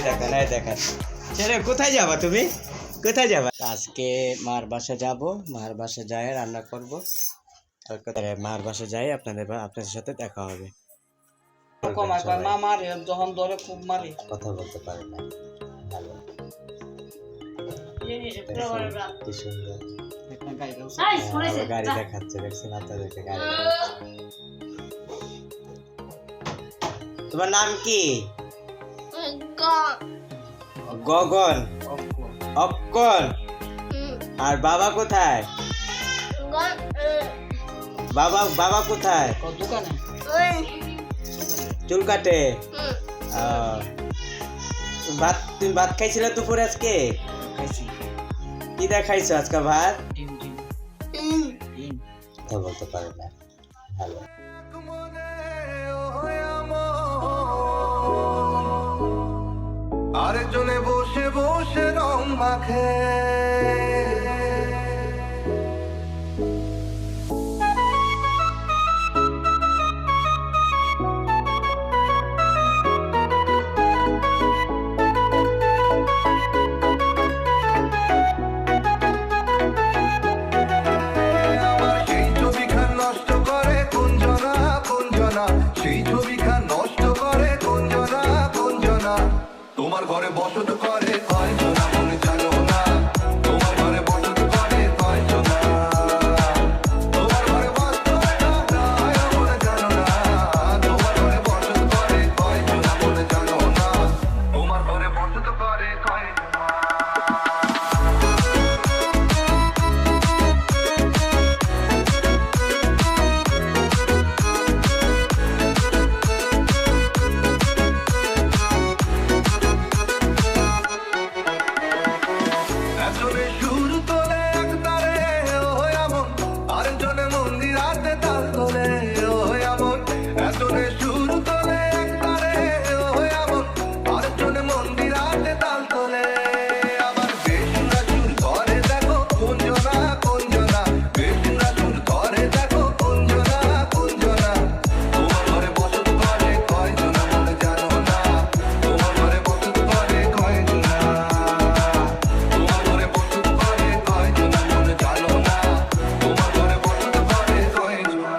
দেখেন এই দেখেন ছেলে কোথায় যাবা তুমি কোথায় যাবা আজকে মার বাসা যাব মার বাসা যায় রান্না করব মার বাসা যাই আপনাদের সাথে দেখা হবে মা মারে যখন ধরে খুব মারে কথা বলতে পারে না ভালো কি সুন্দর গাড়ি দেখাচ্ছে দেখছেন আপনাদেরকে গাড়ি তোমার নাম কি গগন অক্কন আর বাবা কোথায় বাবা কোথায় দোকানে চুল কাটে তুমি ভাত খাইছিলে দুপুরে আজকে খাইছি কি দেখাইছো আজকে ভাত ডিম কথা বলতে পারে না ভালো আরেকজনে বসে বসে রং মাখে সেই ছবিখান নষ্ট করে কুঞ্জনা কুঞ্জনা সেই ছবিখান নষ্ট করে কুঞ্জনা কুঞ্জনা তোমার ঘরে বসত করে কয়জনা মনে জানো না তোমার ঘরে বসত করে কয়জনা তোমার ঘরে বসত মনে জানো না তোমার ঘরে বসত করে কয়জনা মনে জানো না তোমার ঘরে বসত করে কয়জনা একজনে সুর তোলে এক তারে ও এমন আরেকজনে মন্দিরাতে তাল তোলে ও এমন একজনে সুর তোলে এক তারে ও এমন আরেকজনে মন্দিরাতে তাল তোলে আবার বেসুরা সুর করে দেখো কুঞ্জনা কুঞ্জনা বেসুরা সুর করে দেখো কুঞ্জনা কুঞ্জনা তোমার ঘরে বসত করে কয়জনা মনে জানো না তোমার ঘরে বসত করে কয়জনা তোমার ঘরে বসত করে কয়জনা মনে জানো না তোমার ঘরে বসত করে কয়জনা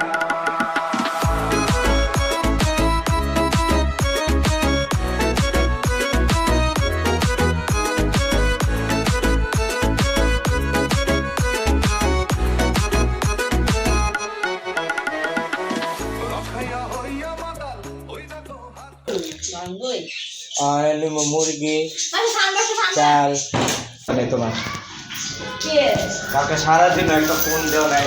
রখাইয়া হইয়া মাতাল ওই দেখো আর নিমো মুরগি চাল মানে তোমার কালকে সারাদিন একটা ফোন দেওয়া নাই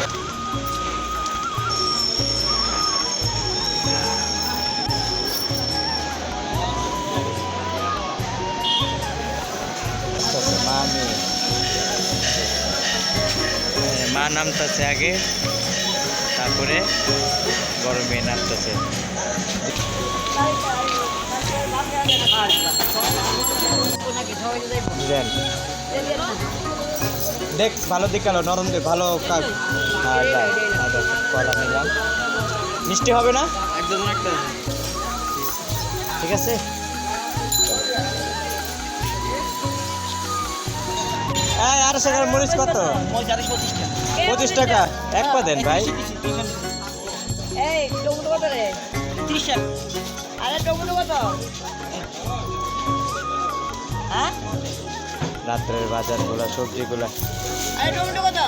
মা নামতেছে আগে তারপরে বড় মেয়ে নামতেছে বুঝলেন দেখ ভালো দিক গেল নরম দিক ভালো কাজ কলা নিলাম মিষ্টি হবে না একদম একটা ঠিক আছে এই আর সেখানে মরিচ কত 25 টাকা এক পা দেন ভাই এই টমেটো কত রে 30 টাকা আরে টমেটো কত হ্যাঁ রাত্রের বাজারগুলো সবজিগুলো আরে টমেটো কত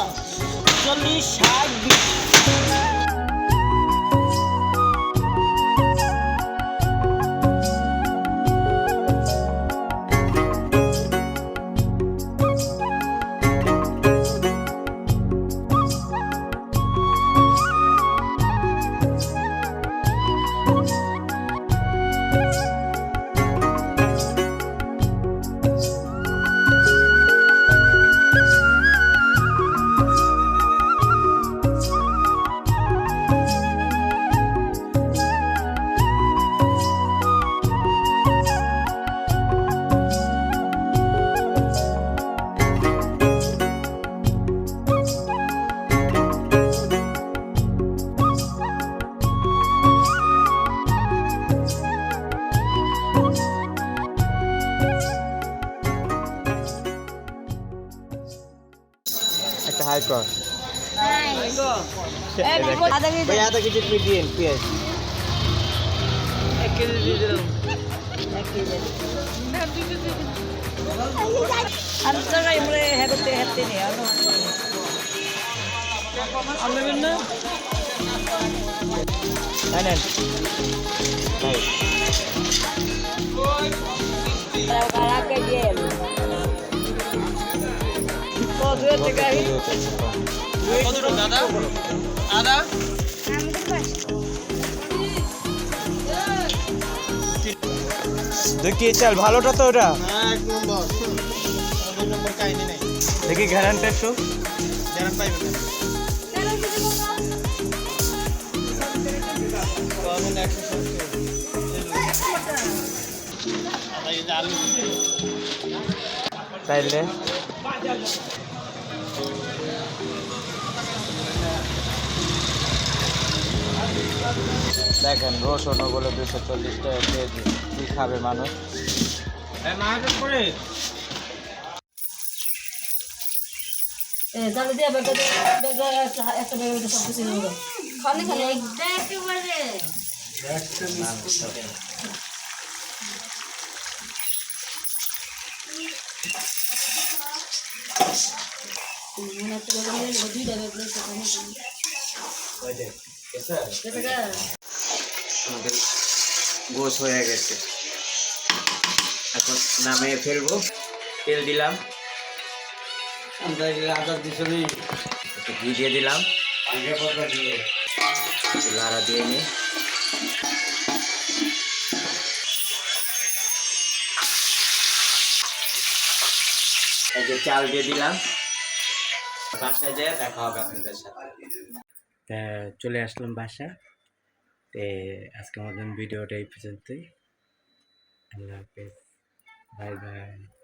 40 60 20 হাই কর এই বিপদ আদা কেজি ভাই আধা কেজি দিন পেঁয়াজ 1 কেজি দিয়ে দিলাম এক কেজি আমি তো না এমরে হেঁটে হেঁটে নেই আর নেবেন না নেন ভাই para que lleve todo este cari কত টাকা দাদা আদা দেখি চল ভালোটা তো ওটা হ্যাঁ 1 নম্বর 2 নম্বর কাহিনী নাই দেখি ঘ্যারান্টি একটু গ্যারান পাইবেন না কমন 170 আলু তাইলে দেখেন রসুন ওগুলো 240 টাকা কেজি কি খাবে মানুষ dale dia baga একটা বেগে সব কিছু নিয়ে খালি খালি একেবারে আমাদের গোশ হয়ে গেছে এখন নামিয়ে ফেলবো তেল দিলাম আমরা আদা দিছলি একটু ঘি দিয়ে দিলাম লাড়া দিয়ে নিই এই যে চাল দিয়ে দিলাম বাসায় যেয়ে দেখা হবে আপনাদের সাথে চলে আসলাম বাসায় আজকে আমাদের ভিডিওটা এই পর্যন্তই আল্লাহ হাফেজ বাই বাই